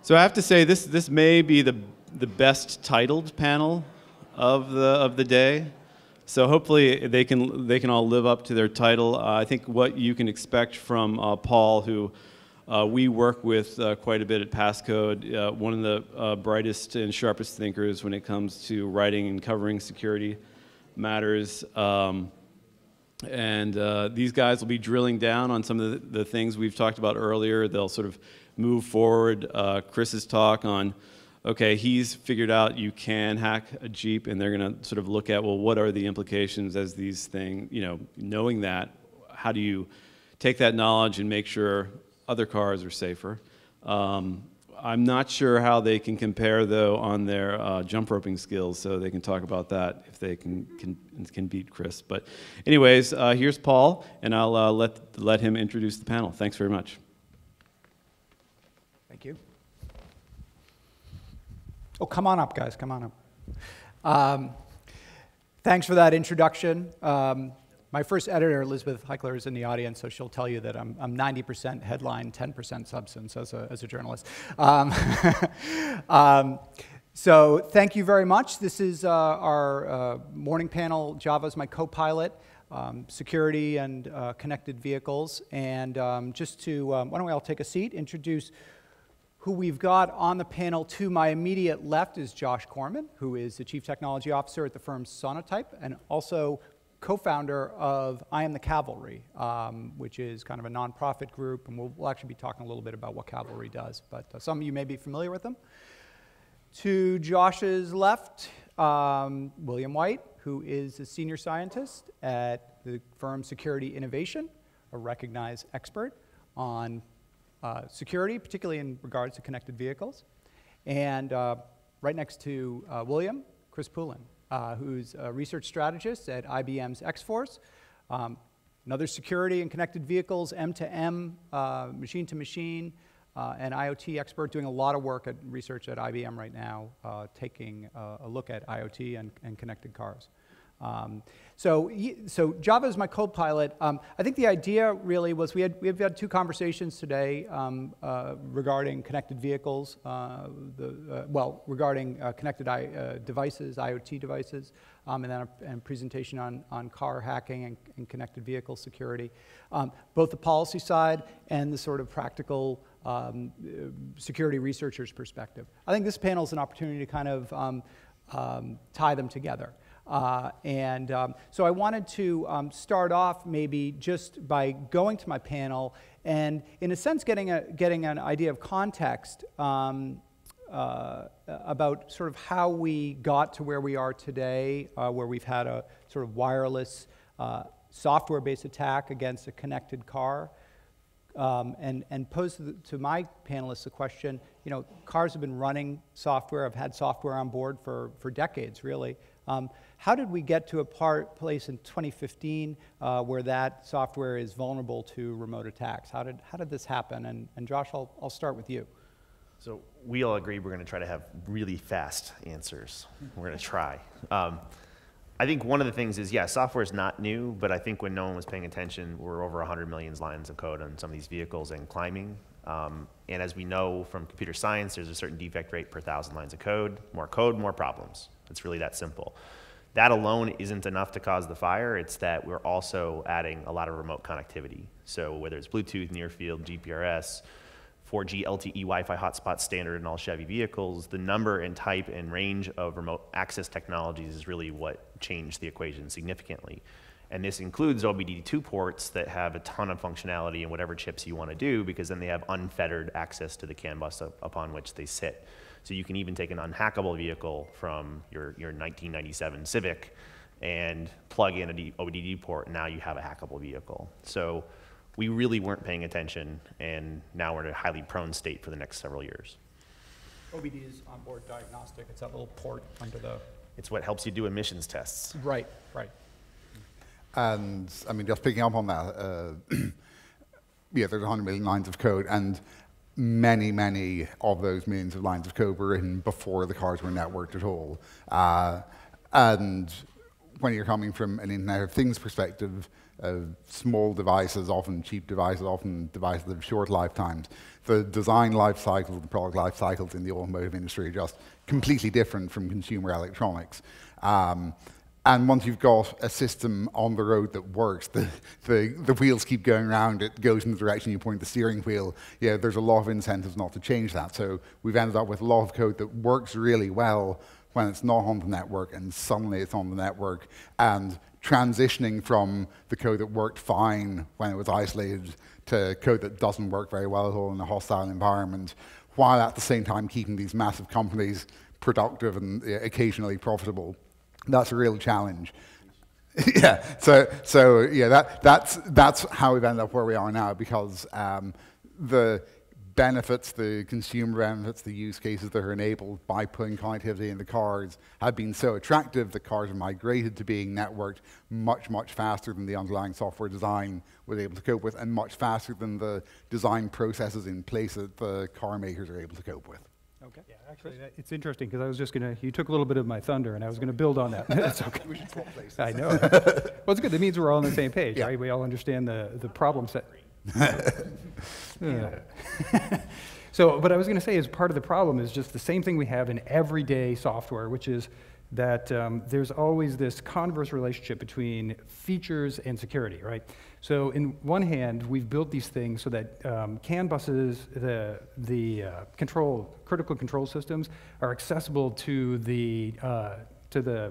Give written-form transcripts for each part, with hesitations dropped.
So I have to say this may be the best titled panel of the day. So hopefully they can all live up to their title. I think what you can expect from Paul, who we work with quite a bit at Passcode, one of the brightest and sharpest thinkers when it comes to writing and covering security matters. These guys will be drilling down on some of the things we've talked about earlier. They'll sort of move forward Chris's talk on, okay, he's figured out you can hack a Jeep, and they're going to sort of look at, well, what are the implications as these things, knowing that, how do you take that knowledge and make sure other cars are safer? I'm not sure how they can compare, though, on their jump roping skills, so they can talk about that if they can beat Chris. But anyways, here's Paul, and I'll let him introduce the panel. Thanks very much. Thank you. Oh, come on up, guys. Come on up. Thanks for that introduction. My first editor, Elizabeth Heichler, is in the audience, so she'll tell you that I'm 90% headline, 10% substance as a journalist. So thank you very much. This is our morning panel. Java is my co-pilot, security and connected vehicles. And just to, why don't we all take a seat, introduce who we've got on the panel. To my immediate left is Josh Corman, who is the Chief Technology Officer at the firm Sonatype, and also co-founder of I Am the Cavalry, which is kind of a nonprofit group, and we'll actually be talking a little bit about what Cavalry does, but some of you may be familiar with them. To Josh's left, William Whyte, who is a senior scientist at the firm Security Innovation, a recognized expert on security, particularly in regards to connected vehicles. And right next to William, Chris Poulin, who's a research strategist at IBM's X-Force, another security and connected vehicles, M2M, machine-to-machine, and IoT expert, doing a lot of work at research at IBM right now, taking a look at IoT and connected cars. So Java is my co-pilot. I think the idea really was we've had two conversations today regarding connected vehicles, regarding connected devices, IoT devices, and then a presentation on car hacking and connected vehicle security. Both the policy side and the sort of practical security researcher's perspective. I think this panel is an opportunity to kind of tie them together. So I wanted to start off maybe just by going to my panel and, in a sense, getting an idea of context about sort of how we got to where we are today, where we've had a sort of wireless software-based attack against a connected car, and pose to my panelists the question, cars have been running software, have had software on board for decades, really. How did we get to a place in 2015 where that software is vulnerable to remote attacks? How did this happen? And Josh, I'll start with you. So we all agree we're going to try to have really fast answers. We're going to try. I think one of the things is, yeah, software is not new, but I think when no one was paying attention, we're over 100 million lines of code on some of these vehicles and climbing. And as we know from computer science, there's a certain defect rate per 1,000 lines of code. More code, more problems. It's really that simple. That alone isn't enough to cause the fire. It's that we're also adding a lot of remote connectivity. So whether it's Bluetooth, near field, GPRS, 4G LTE Wi-Fi hotspot standard in all Chevy vehicles, the number and type and range of remote access technologies is really what changed the equation significantly. And this includes OBD2 ports that have a ton of functionality in whatever chips you want to do, because then they have unfettered access to the CAN bus upon which they sit. So you can even take an unhackable vehicle from your 1997 Civic and plug in an OBD2 port, and now you have a hackable vehicle. So we really weren't paying attention, and now we're in a highly prone state for the next several years. OBD is onboard diagnostic. It's that little port under the... It's what helps you do emissions tests. Right, right. And, I mean, just picking up on that, yeah, there's 100 million lines of code, and many of those millions of lines of code were written before the cars were networked at all. And when you're coming from an Internet of Things perspective, small devices, often cheap devices, often devices that have short lifetimes, the design life cycles, the product life cycles in the automotive industry are just completely different from consumer electronics. And once you've got a system on the road that works, the wheels keep going around, it goes in the direction you point the steering wheel, yeah, there's a lot of incentives not to change that. So we've ended up with a lot of code that works really well when it's not on the network, and suddenly it's on the network, and transitioning from the code that worked fine when it was isolated to code that doesn't work very well at all in a hostile environment, while at the same time keeping these massive companies productive and occasionally profitable. That's a real challenge. Yeah, so yeah, that's how we've ended up where we are now, because the benefits, the consumer benefits, the use cases that are enabled by putting connectivity in the cars have been so attractive that cars have migrated to being networked much, much faster than the underlying software design was able to cope with, and much faster than the design processes in place that the car makers are able to cope with. Okay. Yeah, actually, it's interesting, because I was just going to, you took a little bit of my thunder, and I was going to build on that. That's okay. We should swap places. I know. Well, it's good. That means we're all on the same page, yeah. right? We all understand the problem set. Yeah. So, but I was going to say, as part of the problem is just the same thing we have in everyday software, which is that there's always this converse relationship between features and security, right? So, in one hand, we've built these things so that CAN buses, the critical control systems, are accessible to the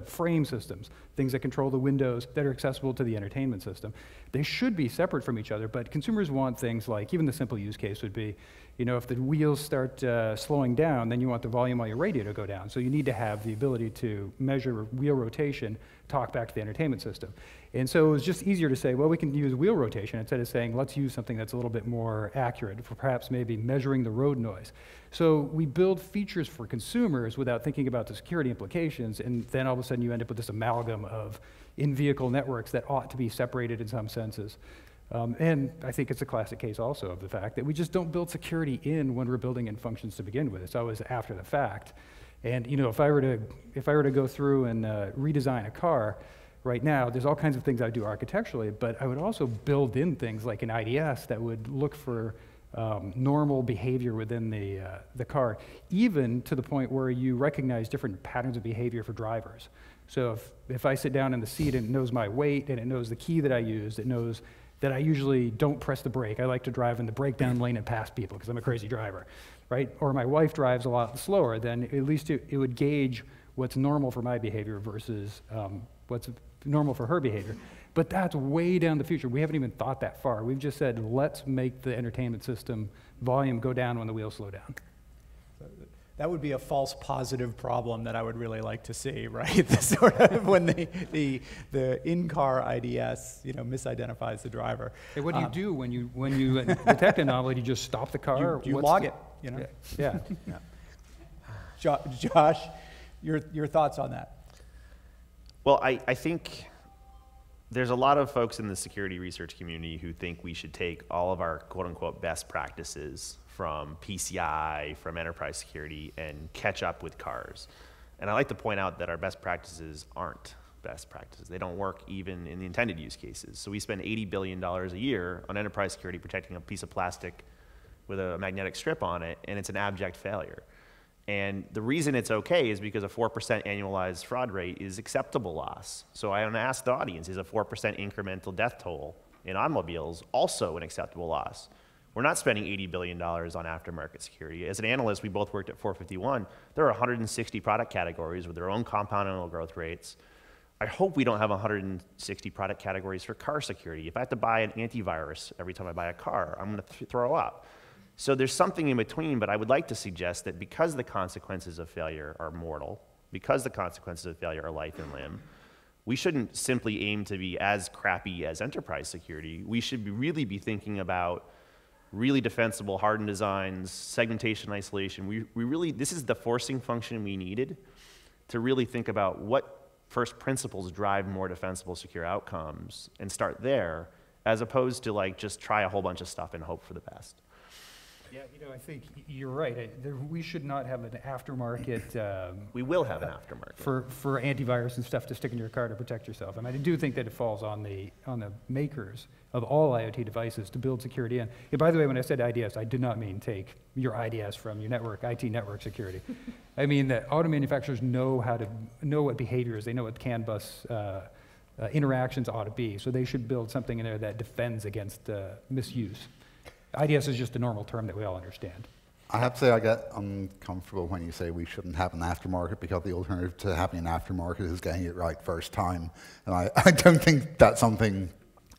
frame systems, things that control the windows that are accessible to the entertainment system. They should be separate from each other, but consumers want things like, even the simple use case would be, you know, if the wheels start slowing down, then you want the volume on your radio to go down. So you need to have the ability to measure wheel rotation, talk back to the entertainment system. And so it was just easier to say, well, we can use wheel rotation instead of saying, let's use something that's a little bit more accurate for perhaps maybe measuring the road noise. So we build features for consumers without thinking about the security implications, and then all of a sudden you end up with this amalgam of in-vehicle networks that ought to be separated in some senses. And I think it's a classic case also of the fact that we just don't build security in when we're building in functions to begin with. It's always after the fact. And you know, if I were to go through and redesign a car right now, there's all kinds of things I do architecturally, but I would also build in things like an IDS that would look for normal behavior within the car, even to the point where you recognize different patterns of behavior for drivers. So if I sit down in the seat and it knows my weight, and it knows the key that I used, it knows that I usually don't press the brake. I like to drive in the breakdown lane and pass people because I'm a crazy driver, right? Or my wife drives a lot slower, then at least it would gauge what's normal for my behavior versus what's normal for her behavior. But that's way down the future. We haven't even thought that far. We've just said, let's make the entertainment system volume go down when the wheels slow down. That would be a false positive problem that I would really like to see, right? The sort of when the in-car IDS, you know, misidentifies the driver. Hey, what do you do when you detect an anomaly? Do you just stop the car? You log it, you know? Yeah. Yeah. Josh, your thoughts on that? Well, I think there's a lot of folks in the security research community who think we should take all of our quote-unquote best practices from PCI, from enterprise security, and catch up with cars. And I like to point out that our best practices aren't best practices. They don't work even in the intended use cases. So we spend $80 billion a year on enterprise security protecting a piece of plastic with a magnetic strip on it, and it's an abject failure. And the reason it's okay is because a 4% annualized fraud rate is acceptable loss. So I want to ask the audience, is a 4% incremental death toll in automobiles also an acceptable loss? We're not spending $80 billion on aftermarket security. As an analyst, we both worked at 451. There are 160 product categories with their own compound annual growth rates. I hope we don't have 160 product categories for car security. If I have to buy an antivirus every time I buy a car, I'm going to throw up. So there's something in between, but I would like to suggest that because the consequences of failure are mortal, because the consequences of failure are life and limb, we shouldn't simply aim to be as crappy as enterprise security. We should really be thinking about really defensible hardened designs, segmentation isolation. We really, this is the forcing function we needed to really think about what first principles drive more defensible secure outcomes and start there, as opposed to like just try a whole bunch of stuff and hope for the best. Yeah, I think you're right. We should not have an aftermarket. We will have an aftermarket. For antivirus and stuff to stick in your car to protect yourself. I do think that it falls on the makers of all IoT devices to build security in. And by the way, when I said IDS, I did not mean take your IDS from your network, IT network security. I mean that auto manufacturers know what behaviors, they know what CAN bus interactions ought to be, so they should build something in there that defends against misuse. IDS is just a normal term that we all understand. I have to say I get uncomfortable when you say we shouldn't have an aftermarket, because the alternative to having an aftermarket is getting it right first time. And I don't think that's something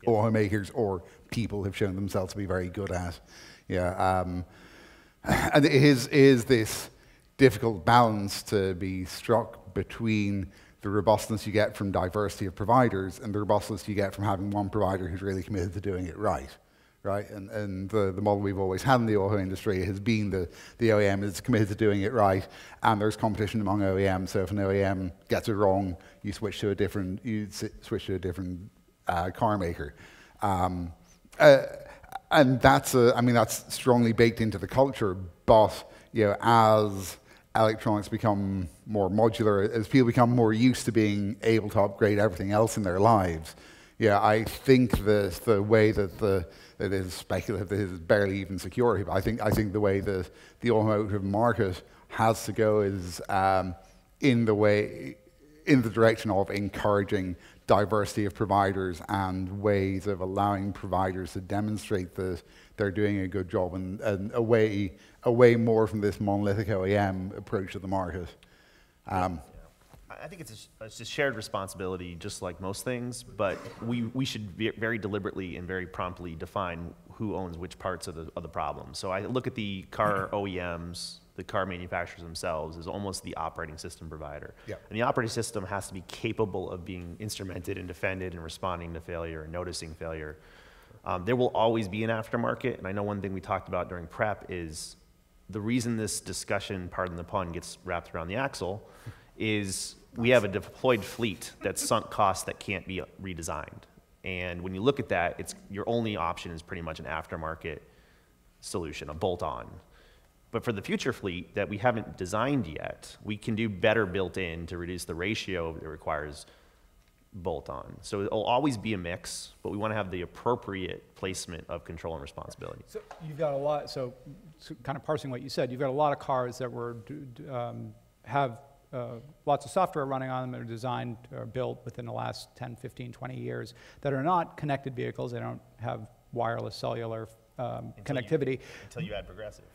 automakers or people have shown themselves to be very good at. Yeah, and it is this difficult balance to be struck between the robustness you get from diversity of providers and the robustness you get from having one provider who's really committed to doing it right. Right, and the model we've always had in the auto industry has been the OEM is committed to doing it right, and there's competition among OEMs. So if an OEM gets it wrong, you switch to a different car maker, and that's strongly baked into the culture. But as electronics become more modular, as people become more used to being able to upgrade everything else in their lives, I think the way that it is speculative, it is barely even security. But I think the way that the automotive market has to go is in the direction of encouraging diversity of providers and ways of allowing providers to demonstrate that they're doing a good job, and away more from this monolithic OEM approach to the market. I think it's a shared responsibility, just like most things, but we should very deliberately and very promptly define who owns which parts of the problem. So I look at the car OEMs, the car manufacturers themselves, as almost the operating system provider. Yep. And the operating system has to be capable of being instrumented and defended and responding to failure and noticing failure. There will always be an aftermarket, and I know one thing we talked about during prep is the reason this discussion, pardon the pun, gets wrapped around the axle is we have a deployed fleet that's sunk costs that can't be redesigned. And when you look at that, your only option is pretty much an aftermarket solution, a bolt-on. But for the future fleet that we haven't designed yet, we can do better built-in to reduce the ratio that requires bolt-on. So it'll always be a mix, but we want to have the appropriate placement of control and responsibility. So you've got a lot, so kind of parsing what you said, you've got a lot of cars that have lots of software running on them that are designed or built within the last 10, 15, 20 years that are not connected vehicles. They don't have wireless cellular connectivity. Until you add progressive.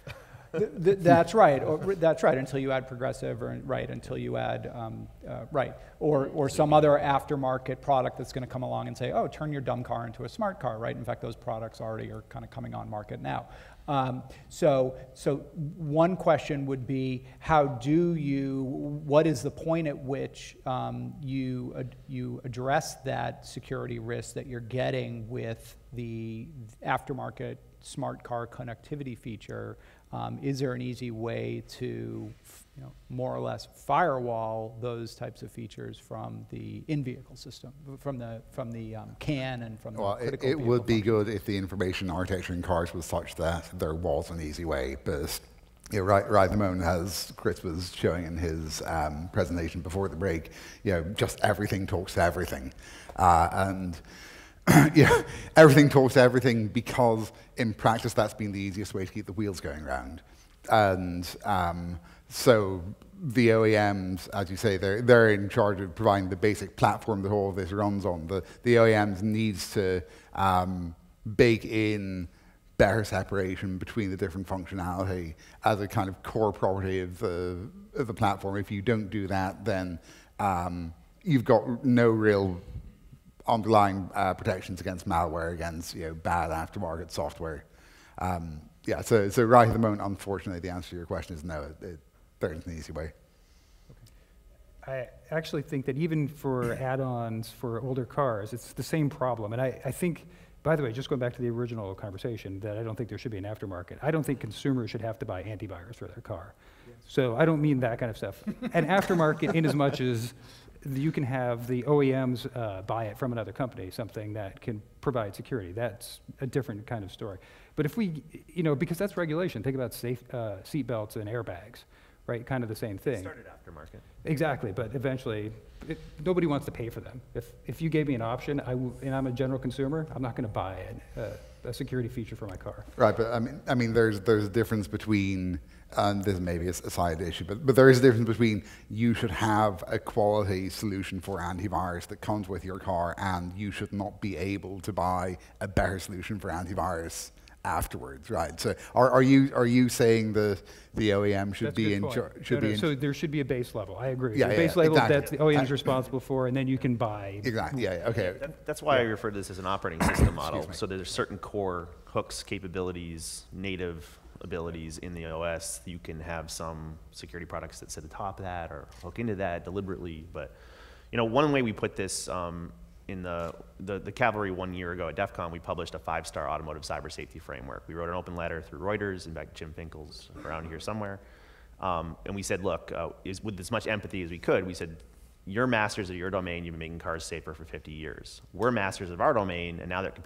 That's right. That's right. Until you add progressive, or until you add or some other aftermarket product that's going to come along and say, oh, turn your dumb car into a smart car. Right. In fact, those products already are kind of coming on market now. So one question would be, what is the point at which you address that security risk that you're getting with the aftermarket smart car connectivity feature? Is there an easy way to, more or less firewall those types of features from the in-vehicle system, from the CAN and from the critical it would be functions? good if the information architecture in cars was such that there was an easy way, but right at the moment, as Chris was showing in his presentation before the break, just everything talks to everything, and everything talks to everything because in practice that's been the easiest way to keep the wheels going round. And so the OEMs, as you say, they're in charge of providing the basic platform that all of this runs on. The OEMs needs to bake in better separation between the different functionality as a kind of core property of the platform. If you don't do that, then you've got no real underlying protections against malware, against bad aftermarket software. So right at the moment, unfortunately, the answer to your question is no. There isn't an easy way. I actually think that even for add-ons for older cars, it's the same problem. And I think, by the way, just going back to the original conversation, that I don't think there should be an aftermarket. I don't think consumers should have to buy antivirus for their car. Yes. So I don't mean that kind of stuff. An aftermarket in as much as you can have the OEMs buy it from another company, something that can provide security. That's a different kind of story. But if we, because that's regulation. Think about seat belts and airbags, right? Kind of the same thing. Started aftermarket. Exactly, but eventually, nobody wants to pay for them. If you gave me an option, and I'm a general consumer, I'm not going to buy a security feature for my car. Right, but I mean, there's a difference between, and this may be a side issue, but there is a difference between you should have a quality solution for antivirus that comes with your car, and you should not be able to buy a better solution for antivirus afterwards, right? So are you saying the OEM should be in charge? So there should be a base level. I agree. Yeah, the base level exactly. that the OEM is responsible for, and then you can buy. Exactly. Yeah. Okay. That's why I refer to this as an operating system model. So there's certain core hooks, capabilities, native abilities in the OS. You can have some security products that sit atop that or hook into that deliberately. But one way we put this in the Cavalry 1 year ago at DEF CON, we published a 5-star automotive cyber safety framework. We wrote an open letter through Reuters, in fact, Jim Finkel's around here somewhere. And we said, look, with as much empathy as we could, we said, you're masters of your domain, you've been making cars safer for 50 years. We're masters of our domain, and now that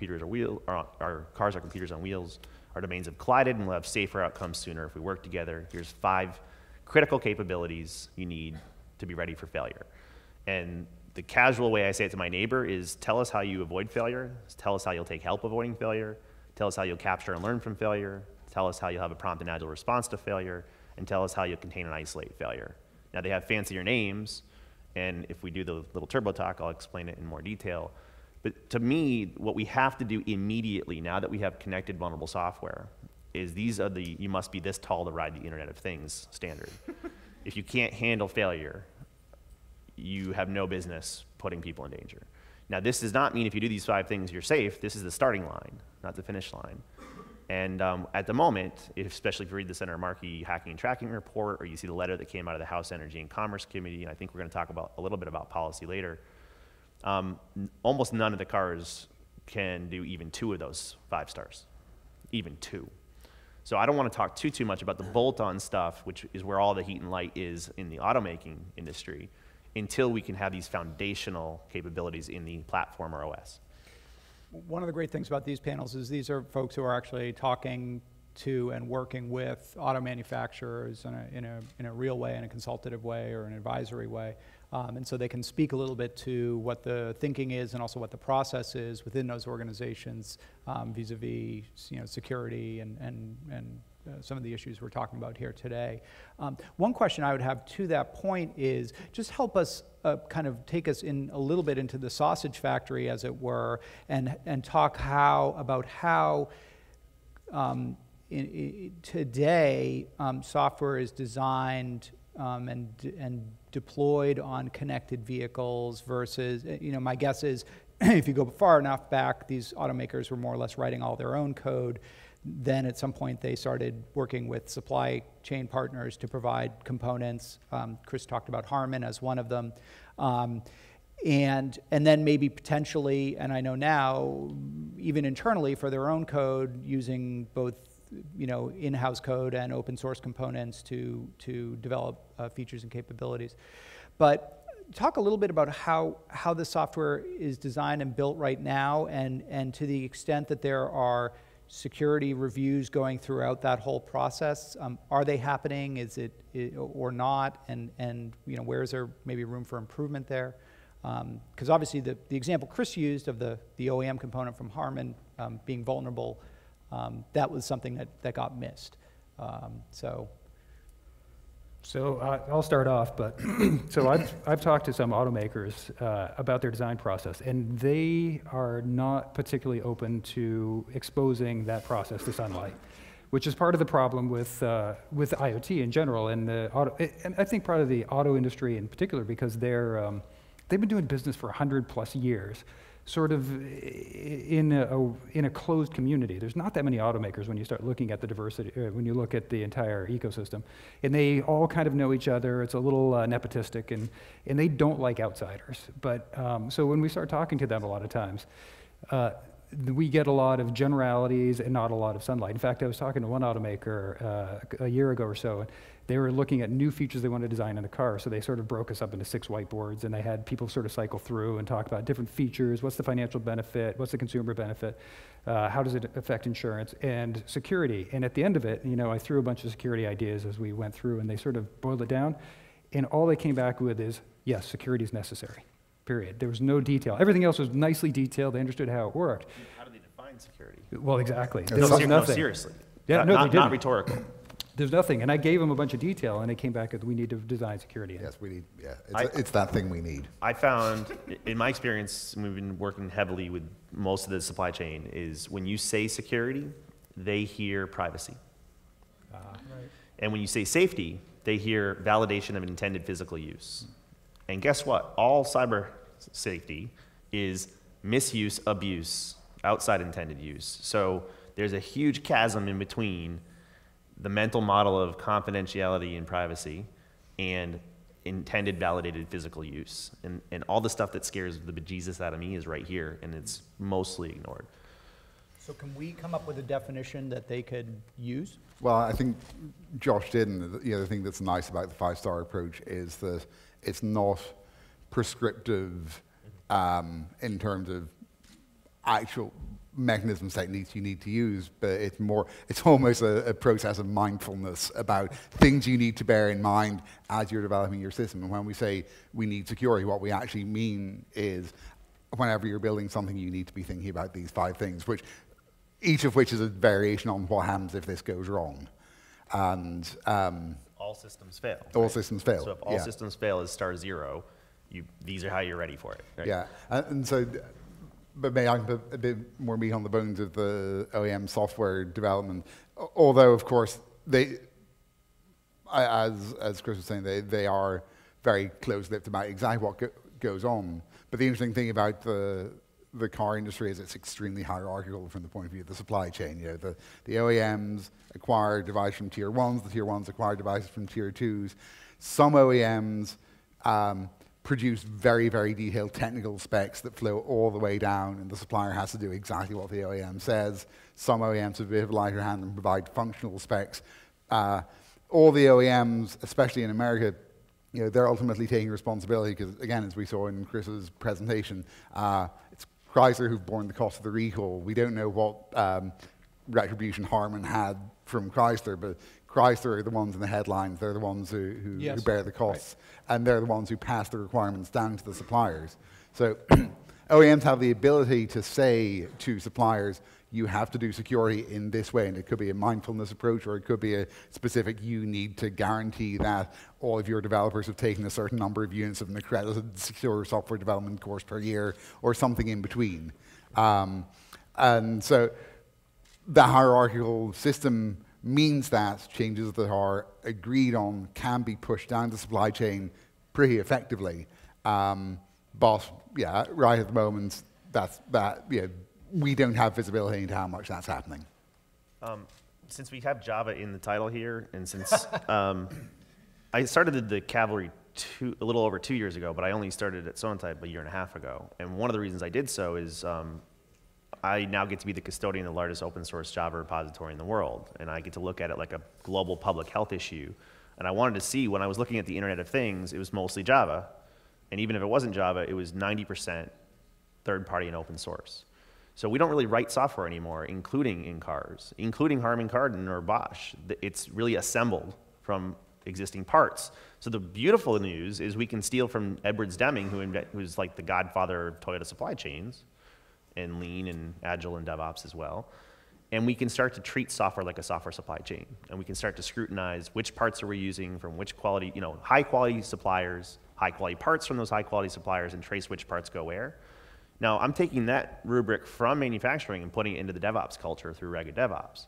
our cars are computers on wheels, our domains have collided, and we'll have safer outcomes sooner if we work together. Here's 5 critical capabilities you need to be ready for failure. And the casual way I say it to my neighbor is, tell us how you avoid failure, tell us how you'll take help avoiding failure, tell us how you'll capture and learn from failure, tell us how you'll have a prompt and agile response to failure, and tell us how you'll contain and isolate failure. Now, they have fancier names, and if we do the little turbo talk, I'll explain it in more detail. But to me, what we have to do immediately, now that we have connected vulnerable software, is these are the you must be this tall to ride the Internet of Things standard. If you can't handle failure, you have no business putting people in danger. Now, this does not mean if you do these 5 things, you're safe. This is the starting line, not the finish line. And at the moment, especially if you read the Senator Markey hacking and tracking report, or you see the letter that came out of the House Energy and Commerce Committee, and I think we're going to talk a little bit about policy later, almost none of the cars can do even 2 of those 5 stars, even 2. So I don't want to talk too much about the bolt-on stuff, which is where all the heat and light is in the automaking industry, until we can have these foundational capabilities in the platform or OS. One of the great things about these panels is these are folks who are actually talking to and working with auto manufacturers in a real way, in a consultative way, or an advisory way. And so they can speak a little bit to what the thinking is and also what the process is within those organizations vis-a-vis security and some of the issues we're talking about here today. One question I would have to that point is just help us kind of take us in a little bit into the sausage factory, as it were, and talk about how today software is designed and deployed on connected vehicles versus, my guess is if you go far enough back, these automakers were more or less writing all their own code. Then at some point they started working with supply chain partners to provide components. Chris talked about Harman as one of them. And then maybe potentially, and I know now, even internally for their own code, using both in-house code and open source components to develop features and capabilities. But talk a little bit about how the software is designed and built right now, and to the extent that there are security reviews going throughout that whole process. Are they happening? Is it or not? And where is there maybe room for improvement there? Because obviously the example Chris used of the OEM component from Harman being vulnerable, that was something that got missed. So I'll start off, but so I've talked to some automakers about their design process, and they are not particularly open to exposing that process to sunlight, which is part of the problem with IoT in general, and and I think part of the auto industry in particular, because they've been doing business for 100+ years, sort of in a closed community. There's not that many automakers when you start looking at the diversity, when you look at the entire ecosystem. And they all kind of know each other. It's a little nepotistic, and they don't like outsiders. But so when we start talking to them a lot of times, we get a lot of generalities and not a lot of sunlight. In fact, I was talking to one automaker a year ago or so, and they were looking at new features they wanted to design in a car, so they sort of broke us up into 6 whiteboards, and they had people sort of cycle through and talk about different features, what's the financial benefit, what's the consumer benefit, how does it affect insurance, and security. And at the end of it, I threw a bunch of security ideas as we went through, and they sort of boiled it down, and all they came back with is, yes, security is necessary, period. There was no detail. Everything else was nicely detailed. They understood how it worked. How do they define security? Well, exactly. There No, was no, nothing. seriously. Yeah, no, they not didn't. rhetorical. There's nothing. And I gave them a bunch of detail, and they came back with, we need to design security in. Yes, we need, it's that thing we need. I found, in my experience, we've been working heavily with most of the supply chain, is when you say security, they hear privacy. Right. And when you say safety, they hear validation of intended physical use. And guess what? All cyber safety is misuse, abuse, outside intended use. So there's a huge chasm in between the mental model of confidentiality and privacy and intended validated physical use. And all the stuff that scares the bejesus out of me is right here, and it's mostly ignored. So can we come up with a definition that they could use? Well, I think Josh did, and the other thing that's nice about the 5-star approach is that it's not prescriptive in terms of actual mechanisms, techniques you need to use, but it's almost a process of mindfulness about things you need to bear in mind as you're developing your system. And when we say we need security, what we actually mean is whenever you're building something, you need to be thinking about these 5 things, each of which is a variation on what happens if this goes wrong. And All systems fail. all right? systems fail. So if all systems fail is star 0, these are how you're ready for it. Right? Yeah, and so, but may I put a bit more meat on the bones of the OEM software development? Although, of course, as Chris was saying, they are very close-lipped about exactly what goes on. But the interesting thing about the car industry is it's extremely hierarchical from the point of view of the supply chain. The OEMs acquire devices from tier 1s, the tier 1s acquire devices from tier 2s. Some OEMs produce very, very detailed technical specs that flow all the way down, and the supplier has to do exactly what the OEM says. Some OEMs have a bit of a lighter hand and provide functional specs. All the OEMs, especially in America, they're ultimately taking responsibility because, again, as we saw in Chris's presentation, it's Chrysler who've borne the cost of the recall. We don't know what retribution Harman had from Chrysler, but Chrysler are the ones in the headlines. They're the ones who bear the costs, and they're the ones who pass the requirements down to the suppliers. So OEMs have the ability to say to suppliers, you have to do security in this way, and it could be a mindfulness approach, or it could be a specific, you need to guarantee that all of your developers have taken a certain number of units of an accredited secure software development course per year, or something in between. And so the hierarchical system means that changes that are agreed on can be pushed down the supply chain pretty effectively. But yeah, right at the moment, we don't have visibility into how much that's happening. Since we have Java in the title here, and since I started the Cavalry a little over 2 years ago, but I only started at Sonatype a year and a half ago. And one of the reasons I did so is I now get to be the custodian of the largest open source Java repository in the world. And I get to look at it like a global public health issue. And I wanted to see, when I was looking at the Internet of Things, it was mostly Java. And even if it wasn't Java, it was 90% third-party and open source. So we don't really write software anymore, including in cars, including Harman Kardon or Bosch. It's really assembled from existing parts. So the beautiful news is we can steal from Edwards Deming, who's like the godfather of Toyota supply chains, and lean and agile and DevOps as well. And we can start to treat software like a software supply chain. And we can start to scrutinize which parts are we using from which quality, high quality suppliers, high quality parts from those high quality suppliers, and trace which parts go where. Now, I'm taking that rubric from manufacturing and putting it into the DevOps culture through Ragged DevOps.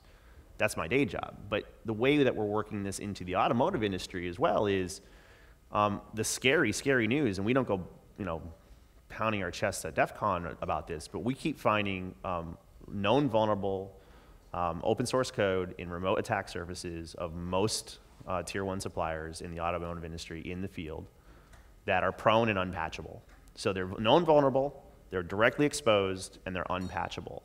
That's my day job. But the way that we're working this into the automotive industry as well is the scary, scary news, and we don't go, pounding our chests at DEF CON about this, but we keep finding known vulnerable open source code in remote attack surfaces of most tier 1 suppliers in the automotive industry in the field that are prone and unpatchable. So they're known vulnerable, They're directly exposed and they're unpatchable.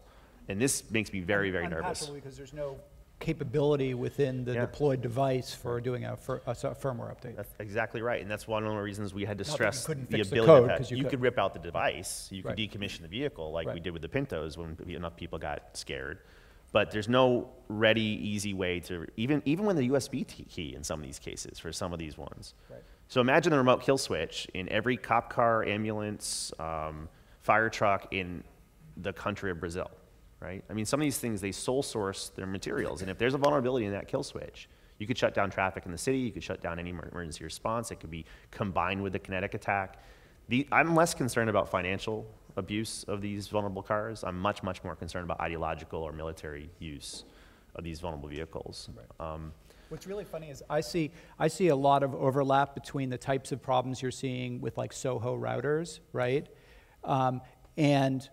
And this makes me very, very nervous. Because there's no capability within the deployed device for doing a firmware update. That's exactly right, and that's one of the reasons we had to Not that stress you couldn't the fix the ability code, that 'cause you could rip out the device, you could Right. decommission the vehicle like we Right. did with the Pintos when enough people got scared. But there's no ready, easy way to, even with a USB key in some of these cases, for some of these ones. Right. So imagine the remote kill switch in every cop car, ambulance, fire truck in the country of Brazil, right? I mean, some of these things, they sole source their materials. And if there's a vulnerability in that kill switch, you could shut down traffic in the city, you could shut down any emergency response, it could be combined with the kinetic attack. I'm less concerned about financial abuse of these vulnerable cars. I'm much, much more concerned about ideological or military use of these vulnerable vehicles. Right. What's really funny is I see a lot of overlap between the types of problems you're seeing with like SOHO routers, right? And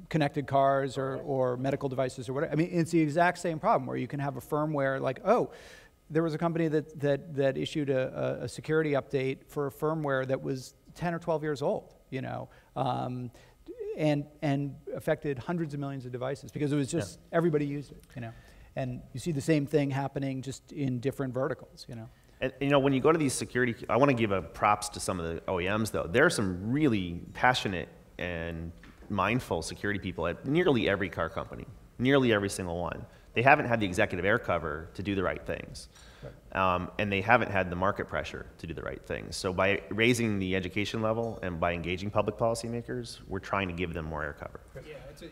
connected cars or medical devices or whatever. I mean, it's the exact same problem where you can have a firmware like, oh, there was a company that issued a security update for a firmware that was 10 or 12 years old, you know, and affected hundreds of millions of devices because it was just everybody used it, you know. And you see the same thing happening just in different verticals, you know. And you know, when you go to these security, I want to give a props to some of the OEMs though. There are some really passionate and mindful security people at nearly every car company, nearly every single one. They haven't had the executive air cover to do the right things. Right. And they haven't had the market pressure to do the right things. So by raising the education level and by engaging public policymakers, we're trying to give them more air cover.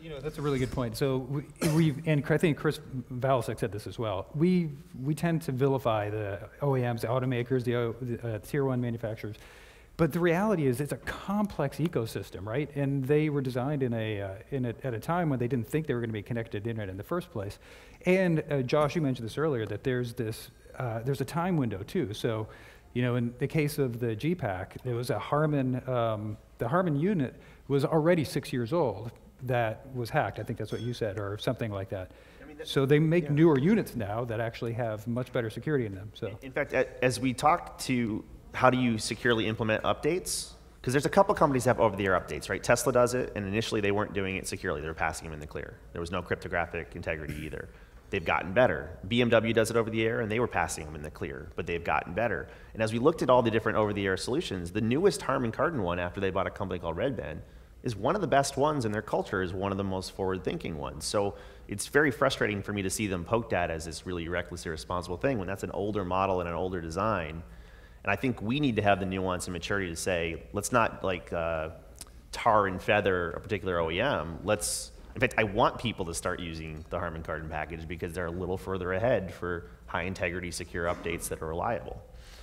Yeah, that's a really good point. So and I think Chris Valasek said this as well. We tend to vilify the OEMs, the automakers, the tier one manufacturers. But the reality is it's a complex ecosystem, right? And they were designed at a time when they didn't think they were going to be connected to the internet in the first place. And Josh, you mentioned this earlier, that there's a time window too. So, you know, in the case of the GPAC, there was a Harman, the Harman unit was already 6 years old that was hacked. I think that's what you said, or something like that. I mean, so they make newer units now that actually have much better security in them. So, in fact, as we talk to how do you securely implement updates? Because there's a couple companies that have over-the-air updates, right? Tesla does it, and initially they weren't doing it securely. They were passing them in the clear. There was no cryptographic integrity either. They've gotten better. BMW does it over the air, and they were passing them in the clear, but they've gotten better. And as we looked at all the different over-the-air solutions, the newest Harman Kardon one after they bought a company called Redben is one of the best ones, and their culture is one of the most forward-thinking ones. So it's very frustrating for me to see them poked at as this really reckless, irresponsible thing when that's an older model and an older design. And I think we need to have the nuance and maturity to say, let's not like tar and feather a particular OEM. In fact, I want people to start using the Harman Kardon package because they're a little further ahead for high integrity, secure updates that are reliable.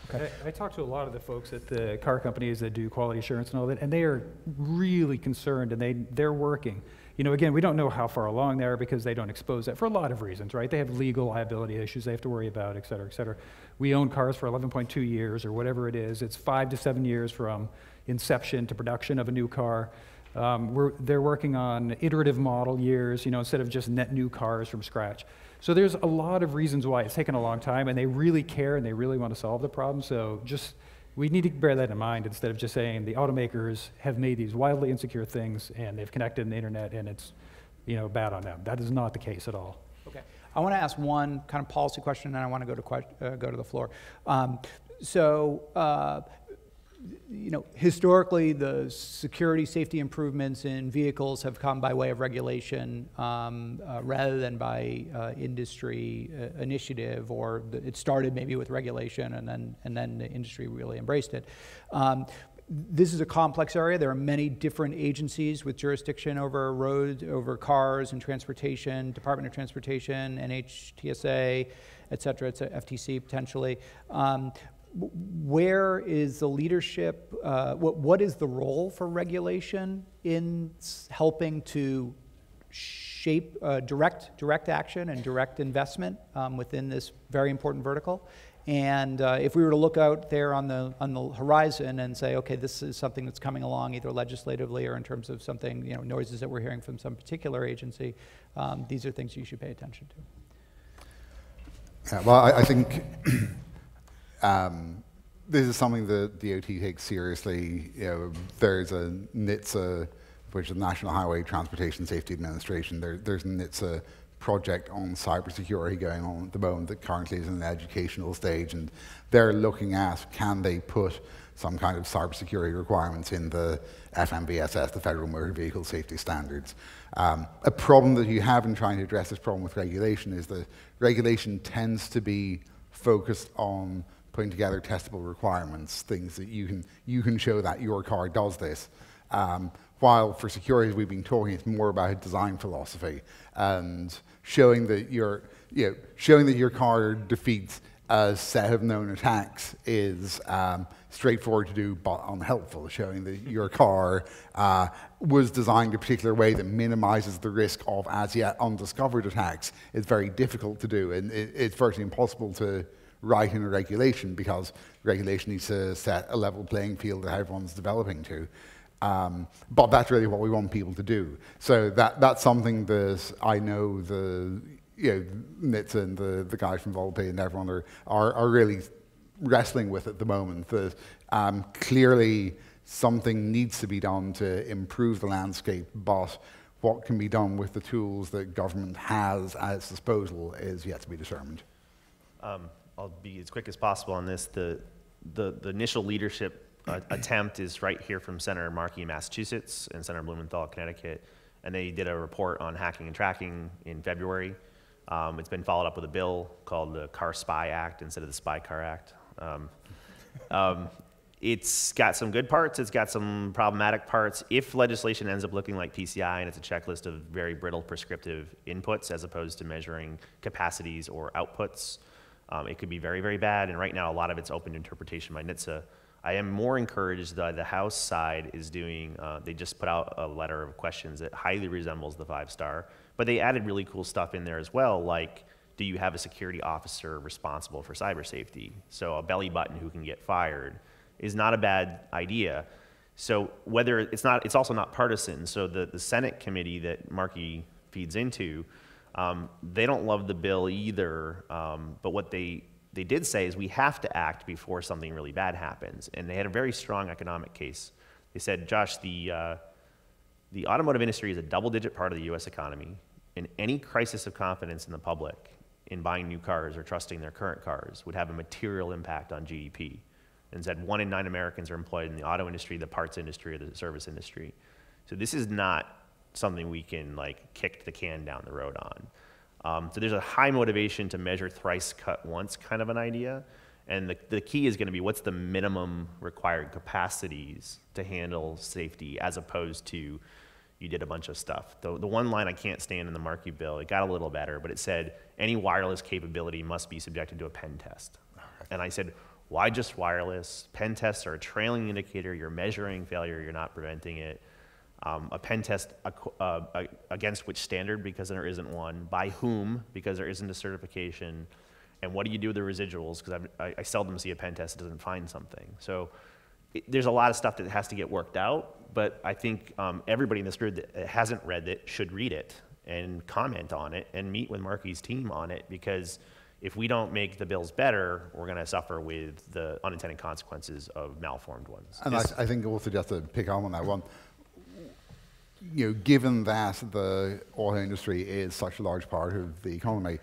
Okay. I talked to a lot of the folks at the car companies that do quality assurance and all that, and they are really concerned, and they're working. You know, again, we don't know how far along they are because they don't expose that for a lot of reasons, right? They have legal liability issues they have to worry about, et cetera, et cetera. We own cars for 11.2 years or whatever it is. It's 5 to 7 years from inception to production of a new car. They're working on iterative model years, you know, instead of just net new cars from scratch. So there's a lot of reasons why it's taken a long time, and they really care and they really want to solve the problem. So we need to bear that in mind instead of just saying the automakers have made these wildly insecure things and they've connected in the internet and it's, you know, bad on them. That is not the case at all. Okay. I want to ask one kind of policy question, and then I want to go to the floor. You know, historically, the security safety improvements in vehicles have come by way of regulation rather than by industry initiative, or it started maybe with regulation, and then the industry really embraced it. This is a complex area. There are many different agencies with jurisdiction over roads, over cars and transportation, Department of Transportation, NHTSA, et cetera, FTC potentially. Where is the leadership, what is the role for regulation in helping to shape direct action and direct investment within this very important vertical? And if we were to look out there on the horizon and say, okay, this is something that's coming along either legislatively or in terms of something, you know, noises that we're hearing from some particular agency, these are things you should pay attention to. Yeah, well, I think this is something that the DOT takes seriously. You know, there's a NHTSA which is the National Highway Transportation Safety Administration. There's an NHTSA project on cybersecurity going on at the moment that currently is in an educational stage, and they're looking at, can they put some kind of cybersecurity requirements in the FMVSS, the Federal Motor Vehicle Safety Standards. A problem that you have in trying to address this problem with regulation is that regulation tends to be focused on putting together testable requirements, things that you can show that your car does this. While for security, we've been talking, it's more about design philosophy and showing that your car defeats a set of known attacks is straightforward to do but unhelpful. Showing that your car was designed a particular way that minimizes the risk of as yet undiscovered attacks is very difficult to do, and it's virtually impossible to write in a regulation because regulation needs to set a level playing field that everyone's developing to. But that's really what we want people to do. So that's something that I know the NHTSA and the guys from Volpe and everyone are really wrestling with at the moment. That clearly something needs to be done to improve the landscape, but what can be done with the tools that government has at its disposal is yet to be determined. I'll be as quick as possible on this. The initial leadership attempt is right here from Senator Markey in Massachusetts and Senator Blumenthal, Connecticut, and they did a report on hacking and tracking in February. It's been followed up with a bill called the Car Spy Act instead of the Spy Car Act. It's got some good parts, it's got some problematic parts. If legislation ends up looking like PCI and it's a checklist of very brittle prescriptive inputs as opposed to measuring capacities or outputs, it could be very, very bad, and right now a lot of it's open to interpretation by NHTSA. I am more encouraged that the House side is doing, they just put out a letter of questions that highly resembles the 5-star, but they added really cool stuff in there as well, like, do you have a security officer responsible for cyber safety? So a belly button who can get fired is not a bad idea. So whether it's also not partisan, so the Senate committee that Markey feeds into, they don't love the bill either, but what they did say is we have to act before something really bad happens. And they had a very strong economic case. They said, Josh, the automotive industry is a double-digit part of the US economy, and any crisis of confidence in the public in buying new cars or trusting their current cars would have a material impact on GDP. And said 1 in 9 Americans are employed in the auto industry, the parts industry, or the service industry. So this is not something we can like kick the can down the road on. So there's a high motivation to measure thrice cut once kind of an idea. And the key is going to be what's the minimum required capacities to handle safety as opposed to you did a bunch of stuff. The one line I can't stand in the Markey bill, it got a little better, but it said any wireless capability must be subjected to a pen test. And I said, why just wireless? Pen tests are a trailing indicator. You're measuring failure, you're not preventing it. A pen test against which standard, because there isn't one. By whom, because there isn't a certification. And what do you do with the residuals? Because I seldom see a pen test that doesn't find something. So there's a lot of stuff that has to get worked out, but I think everybody in this room that hasn't read it should read it and comment on it and meet with Markey's team on it, because if we don't make the bills better, we're going to suffer with the unintended consequences of malformed ones. And I think also just to pick up on that one, given that the auto industry is such a large part of the economy,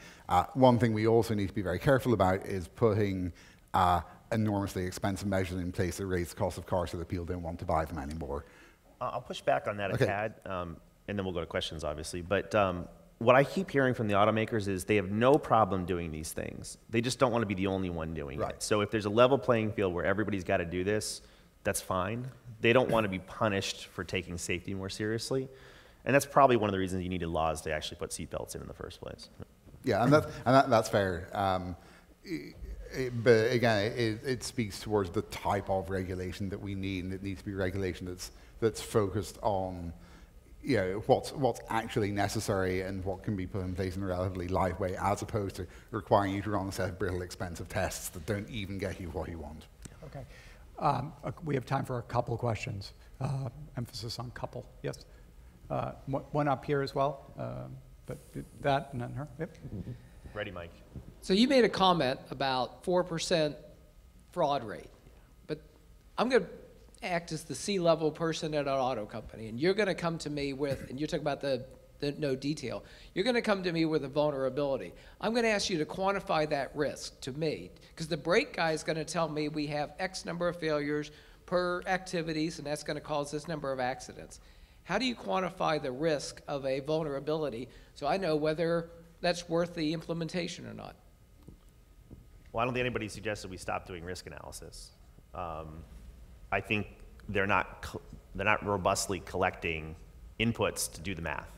one thing we also need to be very careful about is putting enormously expensive measures in place that raise the cost of cars so that people don't want to buy them anymore. I'll push back on that a tad, and then we'll go to questions, obviously. But what I keep hearing from the automakers is they have no problem doing these things. They just don't want to be the only one doing it. So if there's a level playing field where everybody's got to do this, that's fine. They don't want to be punished for taking safety more seriously. And that's probably one of the reasons you needed laws to actually put seatbelts in the first place. Yeah, and that's fair. But again, it speaks towards the type of regulation that we need, and it needs to be regulation that's focused on what's actually necessary and what can be put in place in a relatively light way, as opposed to requiring you to run a set of brittle, expensive tests that don't even get you what you want. Okay. We have time for a couple questions. Emphasis on couple. Yes. One up here as well. But that and then her. Yep. Ready, Mike. So you made a comment about 4% fraud rate. But I'm going to act as the C-level person at an auto company, and you're going to come to me with, and you're talking about the no detail, you're going to come to me with a vulnerability. I'm going to ask you to quantify that risk to me, because the brake guy is going to tell me we have X number of failures per activities, and that's going to cause this number of accidents. How do you quantify the risk of a vulnerability so I know whether that's worth the implementation or not? Well, I don't think anybody suggested we stop doing risk analysis. I think they're not robustly collecting inputs to do the math.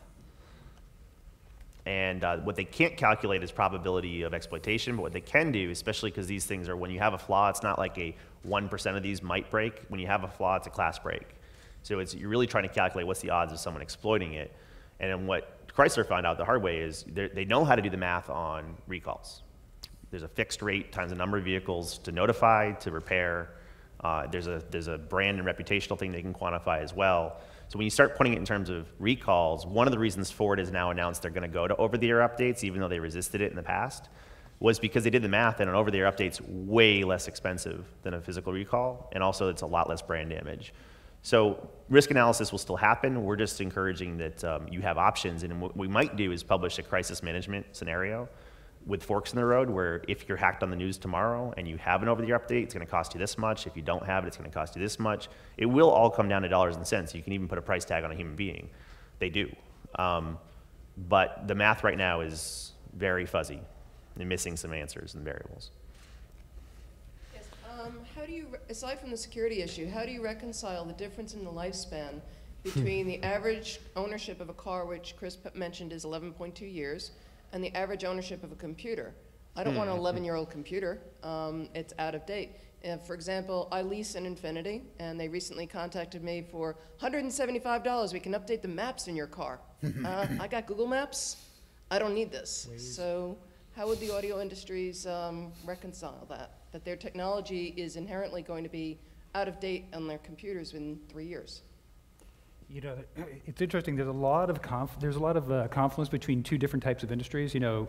And what they can't calculate is probability of exploitation, but what they can do, especially because these things are, when you have a flaw, it's not like a 1% of these might break. When you have a flaw, it's a class break. So you're really trying to calculate what's the odds of someone exploiting it. And then what Chrysler found out the hard way is they know how to do the math on recalls. There's a fixed rate times the number of vehicles to notify, to repair. There's a brand and reputational thing they can quantify as well. So when you start putting it in terms of recalls, one of the reasons Ford has now announced they're going to go to over-the-air updates, even though they resisted it in the past, was because they did the math, and an over-the-air update's way less expensive than a physical recall, and also it's a lot less brand damage. So risk analysis will still happen. We're just encouraging that you have options, and what we might do is publish a crisis management scenario with forks in the road, where if you're hacked on the news tomorrow and you have an over-the-air update, it's going to cost you this much. If you don't have it, it's going to cost you this much. It will all come down to dollars and cents. You can even put a price tag on a human being. They do. But the math right now is very fuzzy and missing some answers and variables. Yes. How do you, aside from the security issue, how do you reconcile the difference in the lifespan between the average ownership of a car, which Chris mentioned is 11.2 years, and the average ownership of a computer? I don't want an 11-year-old computer. It's out of date. For example, I lease an Infiniti, and they recently contacted me for $175. We can update the maps in your car. I got Google Maps. I don't need this. So how would the audio industries reconcile that their technology is inherently going to be out of date on their computers in 3 years? You know, it's interesting. There's a lot of confluence between two different types of industries. You know,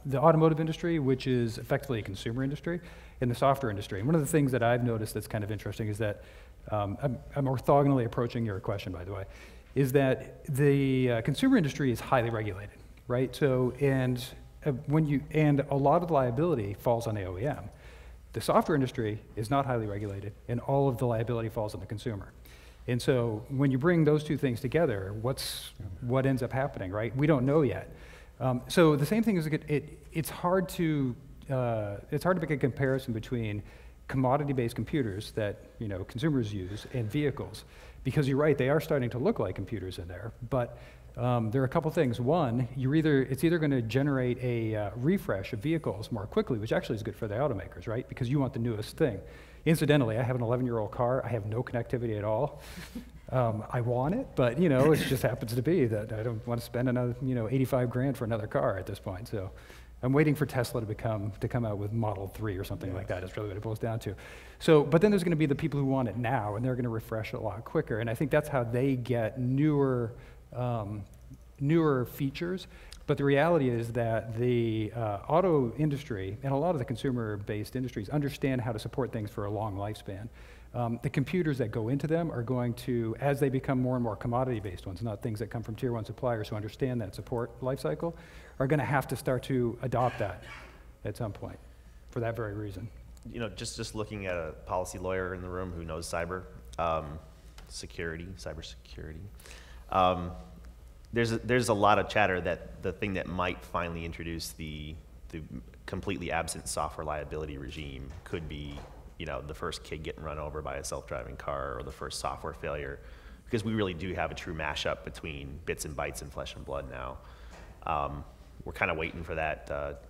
the automotive industry, which is effectively a consumer industry, and the software industry. And one of the things that I've noticed that's kind of interesting is that I'm orthogonally approaching your question, by the way, is that the consumer industry is highly regulated, right? So, and a lot of the liability falls on the OEM. The software industry is not highly regulated, and all of the liability falls on the consumer. And so when you bring those two things together, what ends up happening, right? We don't know yet. So the same thing is it's hard to make a comparison between commodity-based computers that consumers use and vehicles, because you're right, they are starting to look like computers in there. But there are a couple things. One, it's either going to generate a refresh of vehicles more quickly, which actually is good for the automakers, right? Because you want the newest thing. Incidentally, I have an 11-year-old car. I have no connectivity at all. I want it, but it just happens to be that I don't want to spend another 85 grand for another car at this point. So I'm waiting for Tesla to come out with Model 3 or something like that. Is really what it boils down to. So, but then there's going to be the people who want it now, and they're going to refresh it a lot quicker. And I think that's how they get newer features. But the reality is that the auto industry and a lot of the consumer-based industries understand how to support things for a long lifespan. The computers that go into them are going to, as they become more and more commodity-based ones, not things that come from tier 1 suppliers who understand that support life cycle, are going to have to start to adopt that at some point for that very reason. Just looking at a policy lawyer in the room who knows cyber security. There's a lot of chatter that the thing that might finally introduce the completely absent software liability regime could be, the first kid getting run over by a self-driving car or the first software failure, because we really do have a true mashup between bits and bytes and flesh and blood now. We're kind of waiting for that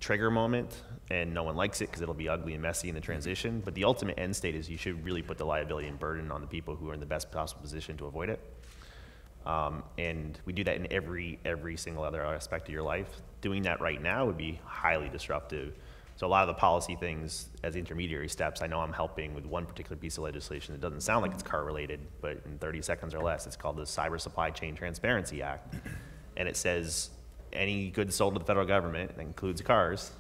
trigger moment, and no one likes it because it'll be ugly and messy in the transition. But the ultimate end state is you should really put the liability and burden on the people who are in the best possible position to avoid it. And we do that in every single other aspect of your life. Doing that right now would be highly disruptive. So a lot of the policy things as intermediary steps, I know I'm helping with one particular piece of legislation that doesn't sound like it's car related, but in 30 seconds or less, it's called the Cyber Supply Chain Transparency Act. And it says any goods sold to the federal government, that includes cars,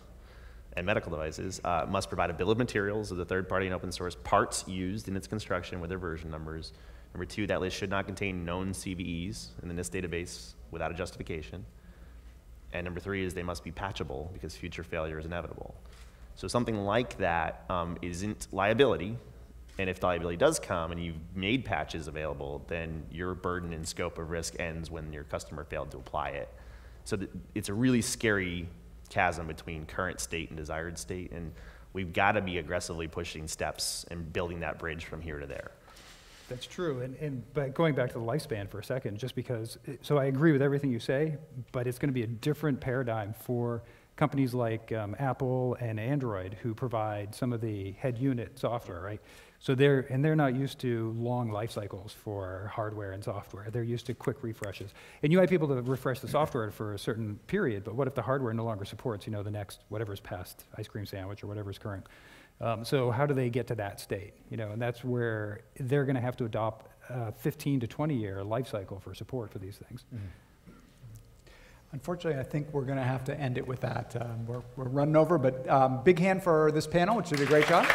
and medical devices, must provide a bill of materials of the third-party and open source parts used in its construction with their version numbers. Number 2, that list should not contain known CVEs in the NIST database without a justification. And number 3 is they must be patchable because future failure is inevitable. So something like that isn't liability. And if the liability does come and you've made patches available, then your burden and scope of risk ends when your customer failed to apply it. So it's a really scary chasm between current state and desired state, and we've got to be aggressively pushing steps and building that bridge from here to there. That's true, but going back to the lifespan for a second, just because, so I agree with everything you say, but it's going to be a different paradigm for companies like Apple and Android who provide some of the head unit software, right? So they're not used to long life cycles for hardware and software. They're used to quick refreshes. And you might be able to refresh the software for a certain period, but what if the hardware no longer supports, the next, whatever's past ice cream sandwich or whatever's current? So how do they get to that state? And that's where they're going to have to adopt a 15 to 20 year life cycle for support for these things. Unfortunately, I think we're going to have to end it with that. We're running over, but big hand for this panel, which did a great job.